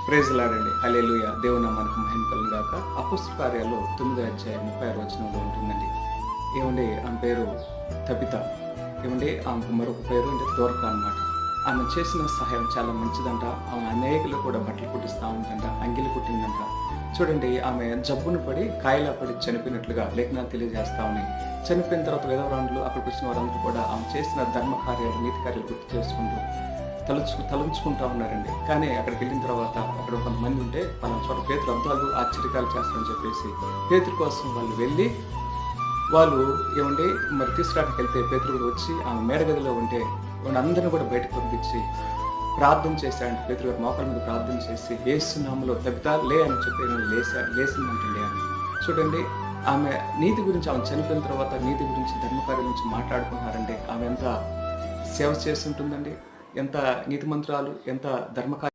Praise లాడండి. హల్లెలూయా. దేవుని నామానికి మహిమ కలుగును గాక. అపోస్తల కార్యాలు 9వ అధ్యాయం 36వ వచనంలో ఉంటుందండి. ఏమండి ఆమె పేరు తబిత. ఏమండి ఆమెకు మరొక పేరు అంటే దోర్క అన్నమాట. ఆమె చేసిన సహాయం చాలా మంచిదంట. ఆమె అనేకులు కూడా బట్టలు కుట్టిస్తూ ఉందంట, అంగిలి కుట్టిందంట. చూడండి, ఆమె జబ్బును పడి కాయలా పడి చనిపోయినట్లుగా లేఖనాలు తెలియజేస్తా ఉన్నాయి. చనిపోయిన తర్వాత విధవరాండ్లు అక్కడికి వచ్చిన వారందరూ కూడా ఆమె చేసిన ధర్మ కార్యాలు, నీతి కార్యాలు గుర్తు చేసుకుంటూ తలంచుకుంటా ఉన్నారండి. కానీ అక్కడికి వెళ్ళిన తర్వాత అక్కడ కొంతమంది ఉంటే పలానా చోట పేతురు అద్భుతాలు ఆశ్చర్యకాలు చేస్తారని చెప్పేసి పేతురు కోసం వాళ్ళు ఏమంటే మరి తీసుకురావడానికి వెళ్తే పేతురు కూడా వచ్చి ఆమె మేడగదిలో ఉంటే అందరిని కూడా బయటకు పంపించి ప్రార్థన చేశాడు. పేతురు గారు మోకాళ్ళ మీద ప్రార్థన చేసి యేసు నామములో తబితా లే అని చెప్పి నేను లేసిందంటండి అని. చూడండి, ఆమె నీతి గురించి, ఆమె చనిపోయిన తర్వాత నీతి గురించి, ధర్మకార్యం గురించి మాట్లాడుకుంటున్నారంటే ఆమె ఎంత సేవ చేస్తుంటుందండి, ఎంత నీతి మంత్రాలు, ఎంత ధర్మకార్యం